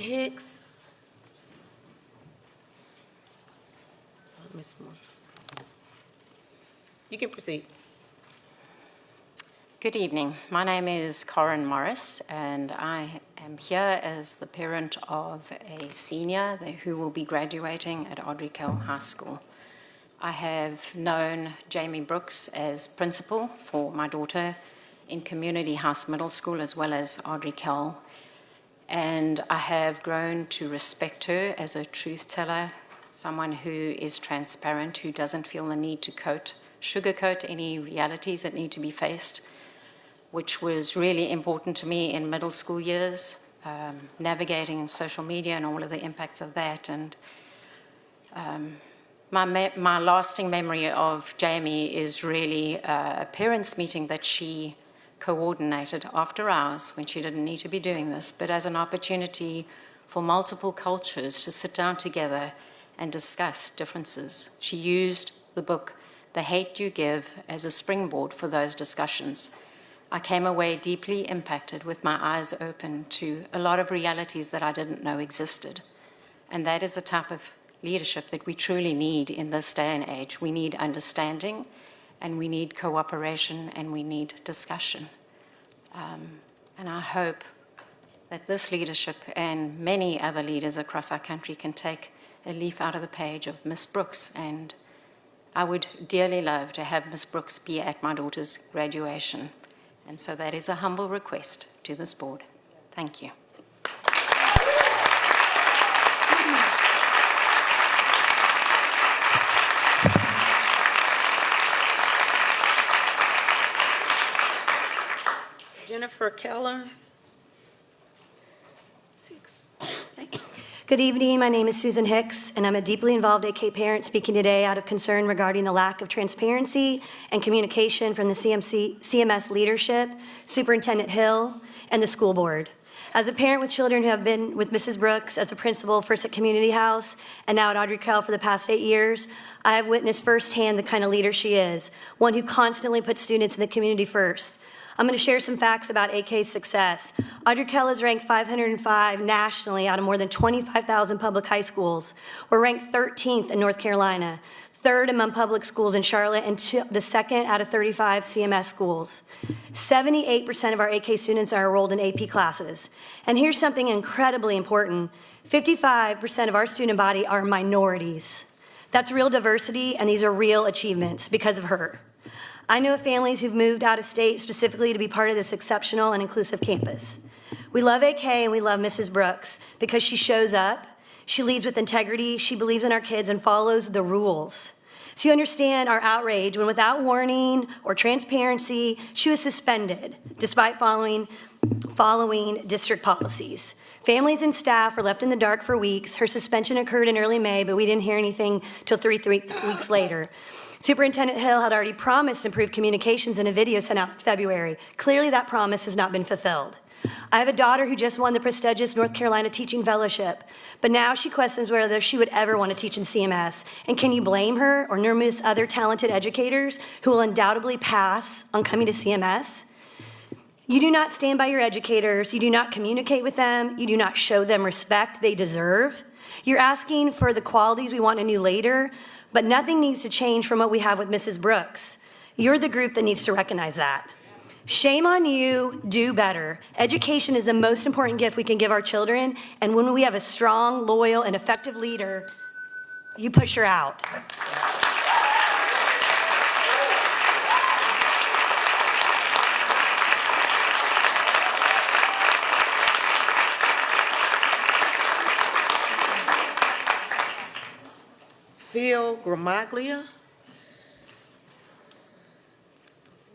Hicks. Ms. Morris. You can proceed. Good evening. My name is Corinne Morris, and I am here as the parent of a senior who will be graduating at Audrey Kell High School. I have known Jamie Brooks as principal for my daughter in Community House Middle School as well as Audrey Kell, and I have grown to respect her as a truth teller, someone who is transparent, who doesn't feel the need to sugarcoat any realities that need to be faced, which was really important to me in middle school years, navigating social media and all of the impacts of that. And my lasting memory of Jamie is really a parents' meeting that she coordinated after hours when she didn't need to be doing this, but as an opportunity for multiple cultures to sit down together and discuss differences. She used the book, The Hate You Give, as a springboard for those discussions. I came away deeply impacted with my eyes open to a lot of realities that I didn't know existed. And that is the type of leadership that we truly need in this day and age. We need understanding, and we need cooperation, and we need discussion. And I hope that this leadership and many other leaders across our country can take a leaf out of the page of Miss Brooks. And I would dearly love to have Miss Brooks be at my daughter's graduation. And so that is a humble request to this board. Thank you. Jennifer Keller. 6. Good evening. My name is Susan Hicks, and I'm a deeply involved AK parent speaking today out of concern regarding the lack of transparency and communication from the CMS leadership, Superintendent Hill, and the school board. As a parent with children who have been with Mrs. Brooks as a principal first at Community House and now at Audrey Kell for the past 8 years, I have witnessed firsthand the kind of leader she is, one who constantly puts students in the community first. I'm going to share some facts about AK's success. Audrey Kell is ranked 505 nationally out of more than 25,000 public high schools. We're ranked 13th in North Carolina, 3rd among public schools in Charlotte, and the 2nd out of 35 CMS schools. 78% of our AK students are enrolled in AP classes. And here's something incredibly important. 55% of our student body are minorities. That's real diversity, and these are real achievements because of her. I know of families who've moved out of state specifically to be part of this exceptional and inclusive campus. We love AK and we love Mrs. Brooks because she shows up, she leads with integrity, she believes in our kids and follows the rules. So you understand our outrage when without warning or transparency, she was suspended despite following district policies. Families and staff were left in the dark for weeks. Her suspension occurred in early May, but we didn't hear anything till three weeks later. Superintendent Hill had already promised improved communications in a video sent out in February. Clearly that promise has not been fulfilled. I have a daughter who just won the prestigious North Carolina Teaching Fellowship, but now she questions whether she would ever want to teach in CMS. And can you blame her or numerous other talented educators who will undoubtedly pass on coming to CMS? You do not stand by your educators, you do not communicate with them, you do not show them respect they deserve. You're asking for the qualities we want in a new leader, but nothing needs to change from what we have with Mrs. Brooks. You're the group that needs to recognize that. Shame on you, do better. Education is the most important gift we can give our children, and when we have a strong, loyal, and effective leader, you push her out. Phil Gramaglia.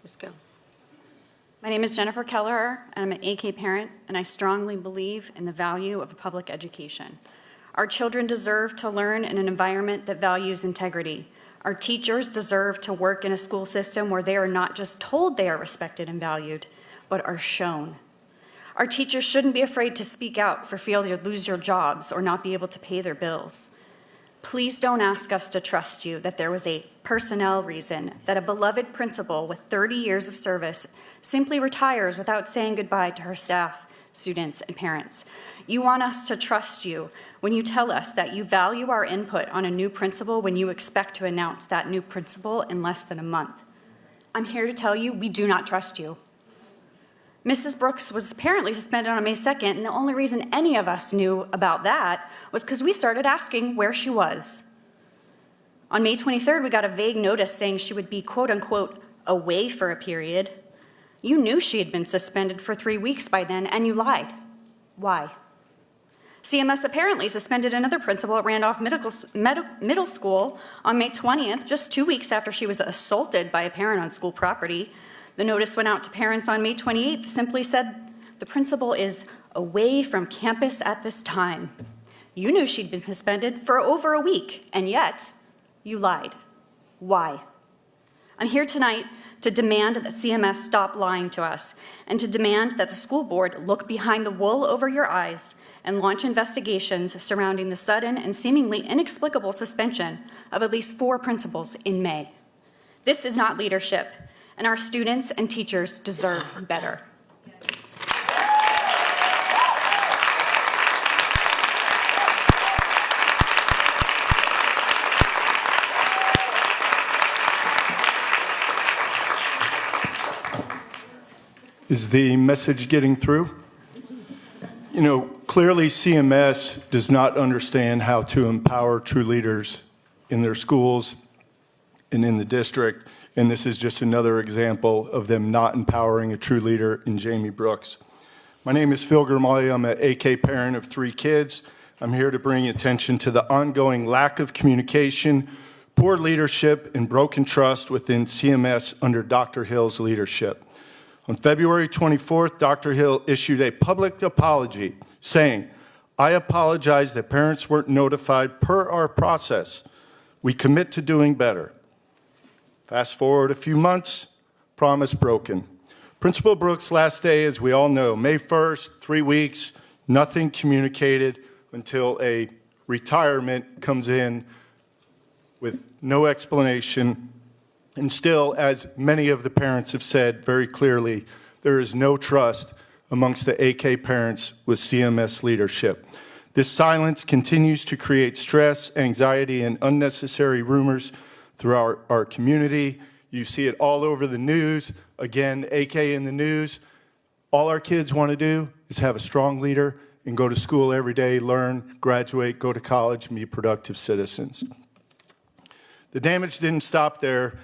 Let's go. My name is Jennifer Keller, and I'm an AK parent, and I strongly believe in the value of public education. Our children deserve to learn in an environment that values integrity. Our teachers deserve to work in a school system where they are not just told they are respected and valued, but are shown. Our teachers shouldn't be afraid to speak out for fear they'll lose their jobs or not be able to pay their bills. Please don't ask us to trust you that there was a personnel reason that a beloved principal with 30 years of service simply retires without saying goodbye to her staff students, and parents. You want us to trust you when you tell us that you value our input on a new principal when you expect to announce that new principal in less than a month. I'm here to tell you we do not trust you. Mrs. Brooks was apparently suspended on May 2nd, and the only reason any of us knew about that was because we started asking where she was. On May 23rd, we got a vague notice saying she would be, quote unquote, away for a period. You knew she had been suspended for 3 weeks by then, and you lied. Why? CMS apparently suspended another principal at Randolph Middle School on May 20th, just 2 weeks after she was assaulted by a parent on school property. The notice went out to parents on May 28th, simply said, the principal is away from campus at this time. You knew she'd been suspended for over a week, and yet you lied. Why? I'm here tonight to demand that CMS stop lying to us and to demand that the school board look behind the wool over your eyes and launch investigations surrounding the sudden and seemingly inexplicable suspension of at least 4 principals in May. This is not leadership, and our students and teachers deserve better. Is the message getting through? You know, clearly CMS does not understand how to empower true leaders in their schools and in the district, and this is just another example of them not empowering a true leader in Jamie Brooks. My name is Phil Grimaldi. I'm an AK parent of 3 kids. I'm here to bring attention to the ongoing lack of communication, poor leadership, and broken trust within CMS under Dr. Hill's leadership. On February 24th, Dr. Hill issued a public apology saying, I apologize that parents weren't notified per our process. We commit to doing better. Fast forward a few months, promise broken. Principal Brooks' last day, as we all know, May 1st, 3 weeks, nothing communicated until a retirement comes in with no explanation. And still, as many of the parents have said very clearly, there is no trust amongst the AK parents with CMS leadership. This silence continues to create stress, anxiety, and unnecessary rumors through our community. You see it all over the news. Again, AK in the news. All our kids want to do is have a strong leader and go to school every day, learn, graduate, go to college, and be productive citizens. The damage didn't stop there.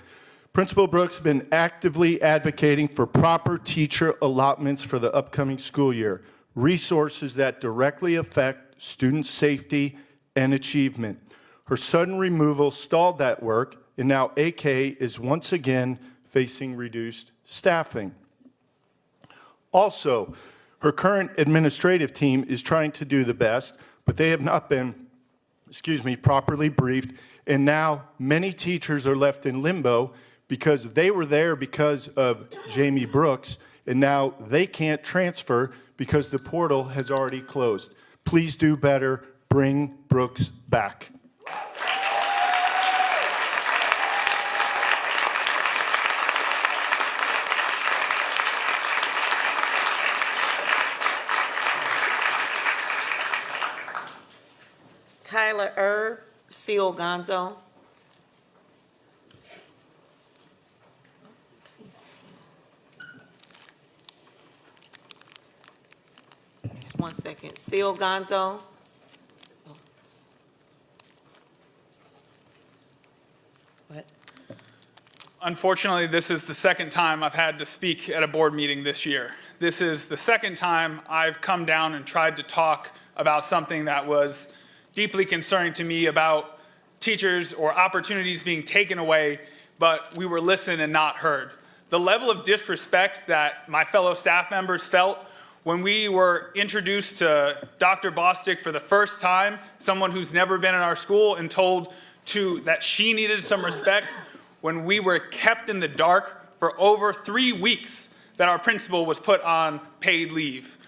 Principal Brooks has been actively advocating for proper teacher allotments for the upcoming school year, resources that directly affect student safety and achievement. Her sudden removal stalled that work, and now AK is once again facing reduced staffing. Also, her current administrative team is trying to do the best, but they have not been, properly briefed, and now many teachers are left in limbo because they were there because of Jamie Brooks, and now they can't transfer because the portal has already closed. Please do better. Bring Brooks back. Tyler Erb, Seal Gonzo. Just 1 second. Seal Gonzo. What? Unfortunately, this is the second time I've had to speak at a board meeting this year. This is the second time I've come down and tried to talk about something that was deeply concerning to me about teachers or opportunities being taken away, but we were listened and not heard. The level of disrespect that my fellow staff members felt when we were introduced to Dr. Bostic for the first time, someone who's never been in our school, and told that she needed some respect, when we were kept in the dark for over 3 weeks that our principal was put on paid leave.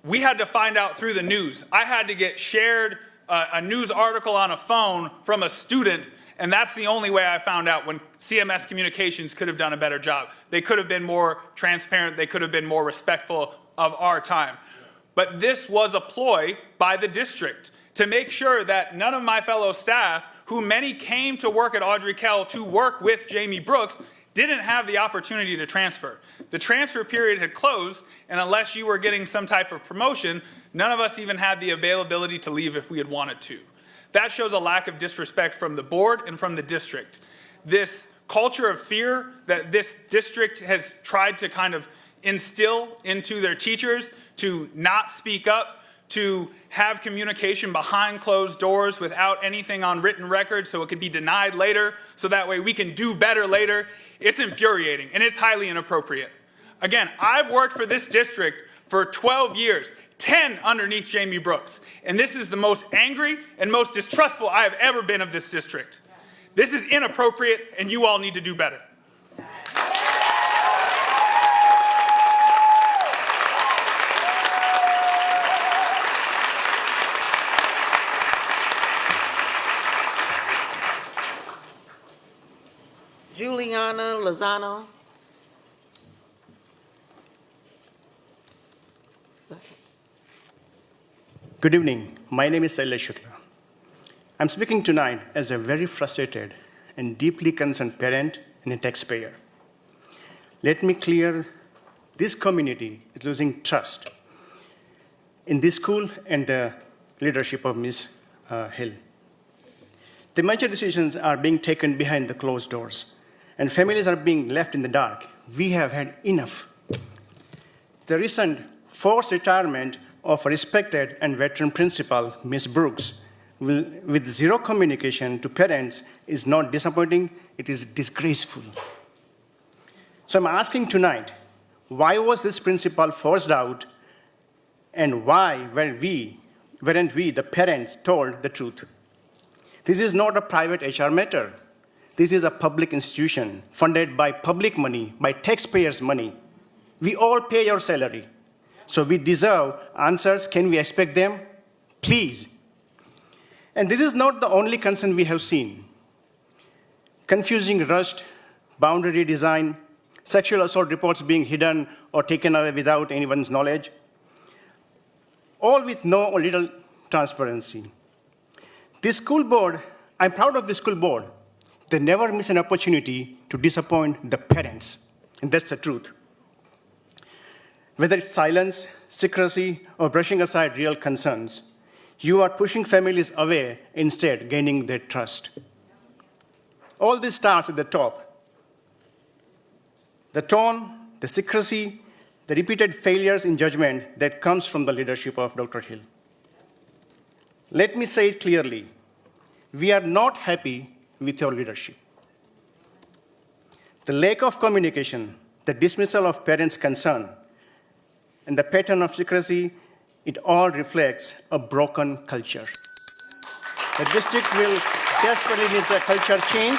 We had to find out through the news. I had to get shared a news article on a phone from a student, and that's the only way I found out, when CMS Communications could have done a better job. They could have been more transparent. They could have been more respectful of our time. But this was a ploy by the district to make sure that none of my fellow staff, who many came to work at Audrey Kell to work with Jamie Brooks, didn't have the opportunity to transfer. The transfer period had closed, and unless you were getting some type of promotion, none of us even had the availability to leave if we had wanted to. That shows a lack of disrespect from the board and from the district. This culture of fear that this district has tried to kind of instill into their teachers to not speak up, to have communication behind closed doors without anything on written record so it could be denied later, so that way we can do better later. It's infuriating and it's highly inappropriate. Again, I've worked for this district for 12 years, 10 underneath Jamie Brooks, and this is the most angry and most distrustful I have ever been of this district. This is inappropriate and you all need to do better. Juliana Lozano. Good evening. My name is Deletion. I'm speaking tonight as a very frustrated and deeply concerned parent and a taxpayer. Let me clear, this community is losing trust in this school and the leadership of Ms. Hill. The major decisions are being taken behind the closed doors, and families are being left in the dark. We have had enough. The recent forced retirement of a respected and veteran principal, Ms. Brooks, with zero communication to parents is not disappointing, it is disgraceful. So I'm asking tonight, why was this principal forced out, and why weren't we, the parents, told the truth? This is not a private HR matter. This is a public institution funded by public money, by taxpayers' money. We all pay your salary. So we deserve answers. Can we expect them? Please. And this is not the only concern we have seen. Confusing rushed, boundary design, sexual assault reports being hidden or taken away without anyone's knowledge, all with no or little transparency. This school board, I'm proud of the school board. They never miss an opportunity to disappoint the parents, and that's the truth. Whether it's silence, secrecy, or brushing aside real concerns, you are pushing families away, instead gaining their trust. All this starts at the top. The tone, the secrecy, the repeated failures in judgment that comes from the leadership of Dr. Hill. Let me say it clearly. We are not happy with your leadership. The lack of communication, the dismissal of parents' concern, and the pattern of secrecy, it all reflects a broken culture. The district will desperately need a culture change,